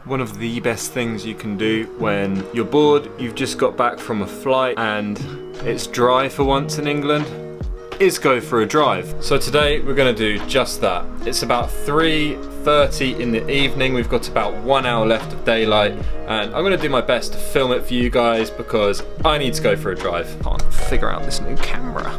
One of the best things you can do when you're bored, you've just got back from a flight and it's dry for once in England, is go for a drive. So today we're going to do just that. It's about 3:30 in the evening. We've got about 1 hour left of daylight and I'm going to do my best to film it for you guys because I need to go for a drive. Can't figure out this new camera.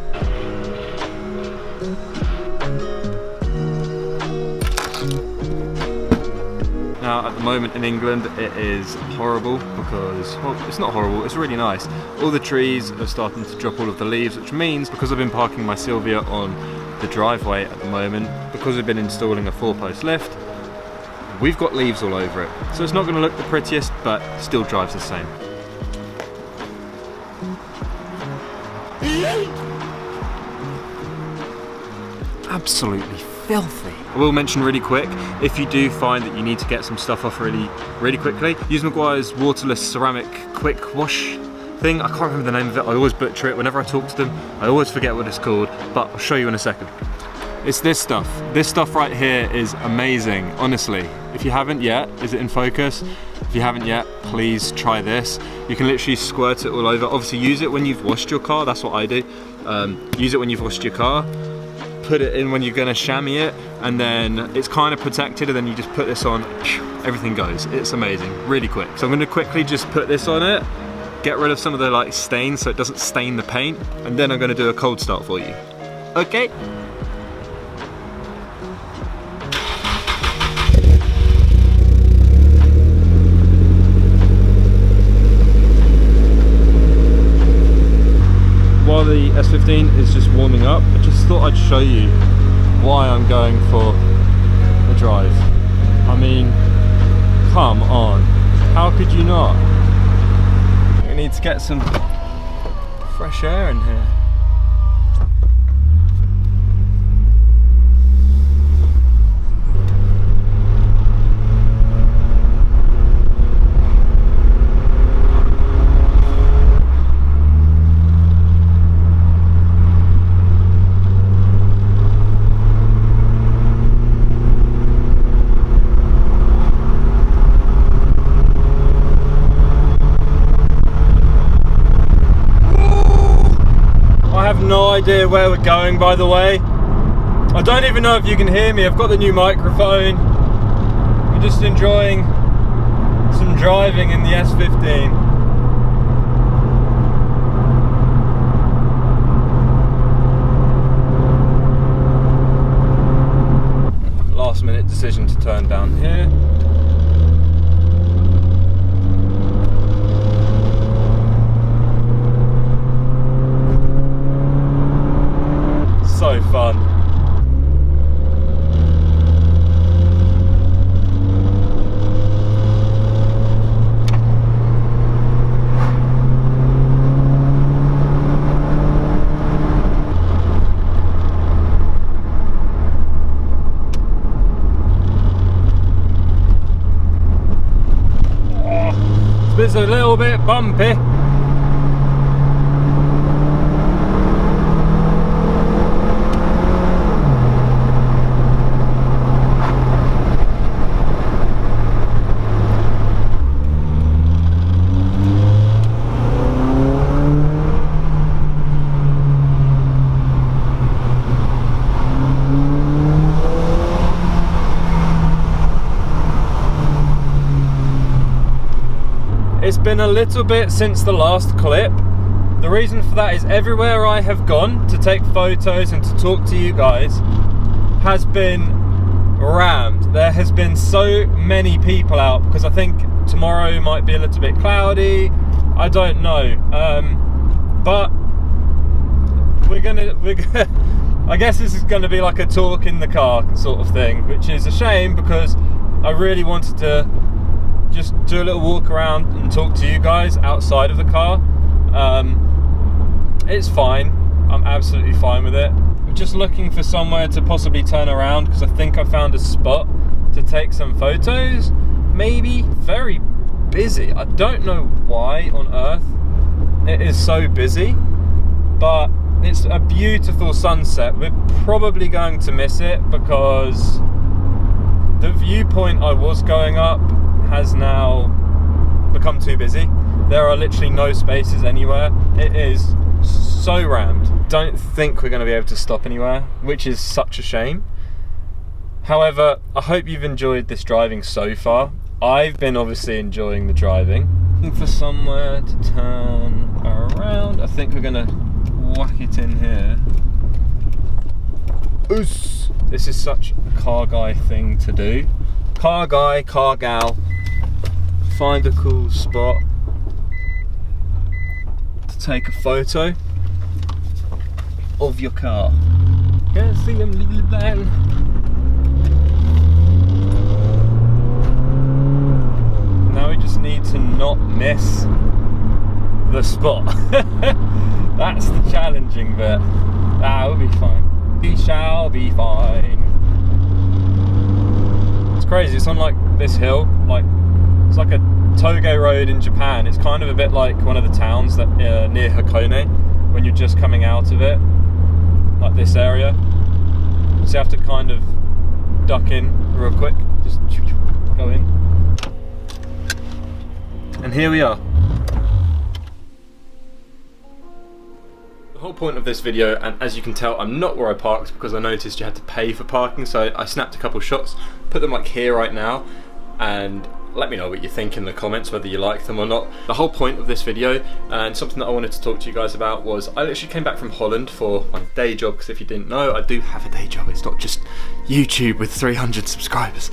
Now at the moment in England it is horrible because, well, it's not horrible, it's really nice. All the trees are starting to drop all of the leaves, which means because I've been parking my Silvia on the driveway at the moment, because we've been installing a 4-post lift, we've got leaves all over it. So it's not going to look the prettiest, but still drives the same. Absolutely filthy. I will mention really quick, if you do find that you need to get some stuff off really quickly, use Maguire's waterless ceramic quick wash thing. I can't remember the name of it, I always butcher it whenever I talk to them. I always forget what it's called, but I'll show you in a second. It's this stuff. This stuff right here is amazing, honestly. If you haven't yet, is it in focus? If you haven't yet, please try this. You can literally squirt it all over. Obviously use it when you've washed your car, that's what I do. Use it when you've washed your car. Put it in when you're gonna chamois it, and then it's kind of protected, and then you just put this on, everything goes. It's amazing, really quick. So I'm gonna quickly just put this on it, get rid of some of the stains so it doesn't stain the paint, and then I'm gonna do a cold start for you. Okay? While the S15 is just warming up, I just thought I'd show you why I'm going for a drive. I mean, come on, how could you not? We need to get some fresh air in here. No idea where we're going, by the way. I don't even know if you can hear me. I've got the new microphone. I'm just enjoying some driving in the S15. Last minute decision to turn down here. So fun. It's a little bit bumpy. It's been a little bit since the last clip. The reason for that is everywhere I have gone to take photos and to talk to you guys has been rammed. There has been so many people out because I think tomorrow might be a little bit cloudy. I don't know, but we're gonna I guess this is gonna be like a talk in the car sort of thing, which is a shame because I really wanted to just do a little walk around and talk to you guys outside of the car. It's fine, I'm absolutely fine with it. I'm just looking for somewhere to possibly turn around because I think I found a spot to take some photos. Maybe. Very busy. I don't know why on earth it is so busy, but it's a beautiful sunset. We're probably going to miss it because the viewpoint I was going up has now become too busy. There are literally no spaces anywhere. It is so rammed. Don't think we're going to be able to stop anywhere, which is such a shame. However, I hope you've enjoyed this driving so far. I've been obviously enjoying the driving. Looking for somewhere to turn around. I think we're going to whack it in here. Oos! This is such a car guy thing to do. Car guy, car gal, find a cool spot to take a photo of your car. Can't see him, little man. Now we just need to not miss the spot. That's the challenging bit. That will be fine. We shall be fine. It's crazy, it's on like this hill, like it's like a Togo road in Japan. It's kind of a bit like one of the towns that near Hakone, when you're just coming out of it, like this area. So you have to kind of duck in real quick, just go in. And here we are. The whole point of this video, and as you can tell, I'm not where I parked because I noticed you had to pay for parking, so I snapped a couple shots, put them like here right now, and let me know what you think in the comments, whether you like them or not. The whole point of this video, and something that I wanted to talk to you guys about, was I literally came back from Holland for my day job, because if you didn't know, I do have a day job. It's not just YouTube with 300 subscribers.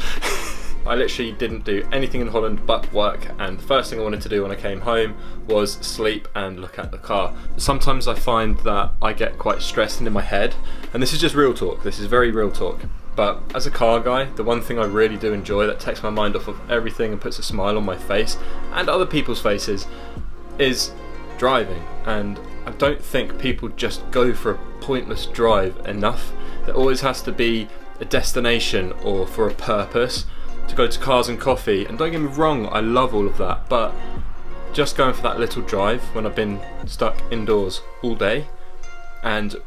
I literally didn't do anything in Holland but work, and the first thing I wanted to do when I came home was sleep and look at the car. Sometimes I find that I get quite stressed and in my head, and this is just real talk, this is very real talk, but as a car guy, the one thing I really do enjoy that takes my mind off of everything and puts a smile on my face and other people's faces is driving. And I don't think people just go for a pointless drive enough. There always has to be a destination or for a purpose. To go to Cars and Coffee, and don't get me wrong, I love all of that, but just going for that little drive when I've been stuck indoors all day and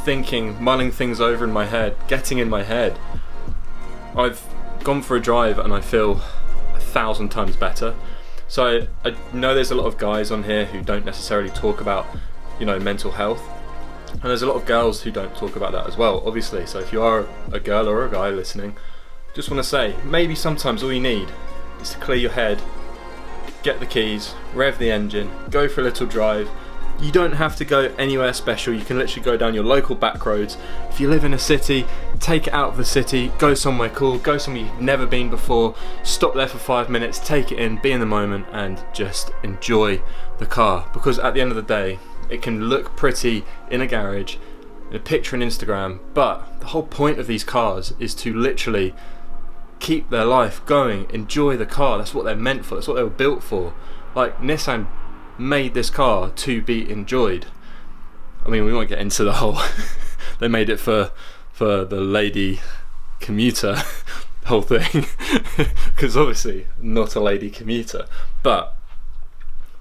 thinking, mulling things over in my head, getting in my head, I've gone for a drive and I feel 1,000 times better. So I know there's a lot of guys on here who don't necessarily talk about, you know, mental health, and there's a lot of girls who don't talk about that as well, obviously. So if you are a girl or a guy listening, just want to say, maybe sometimes all you need is to clear your head, get the keys, rev the engine, go for a little drive. You don't have to go anywhere special, you can literally go down your local back roads. If you live in a city, take it out of the city, go somewhere cool, go somewhere you've never been before, stop there for 5 minutes, take it in, be in the moment, and just enjoy the car. Because at the end of the day, it can look pretty in a garage, in a picture on Instagram, but the whole point of these cars is to literally keep their life going, enjoy the car. That's what they're meant for, that's what they were built for. Like, Nissan made this car to be enjoyed. I mean, we won't get into the whole they made it for the lady commuter whole thing, because obviously not a lady commuter. But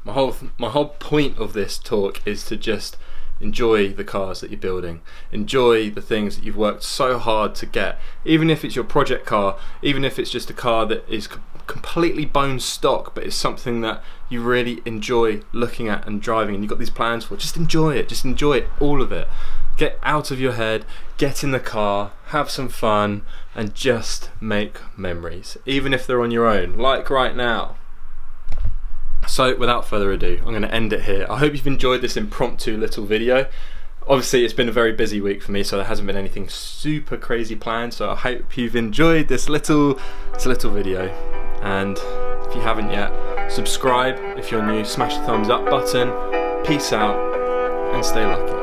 my whole point of this talk is to just enjoy the cars that you're building, enjoy the things that you've worked so hard to get, even if it's your project car, even if it's just a car that is completely bone stock, but it's something that you really enjoy looking at and driving, and you've got these plans for. Just enjoy it, all of it. Get out of your head, get in the car, have some fun, and just make memories, even if they're on your own, like right now. So without further ado, I'm going to end it here. I hope you've enjoyed this impromptu little video. Obviously it's been a very busy week for me, so there hasn't been anything super crazy planned, so I hope you've enjoyed this little video. And if you haven't yet, subscribe if you're new, smash the thumbs up button. Peace out and stay lucky.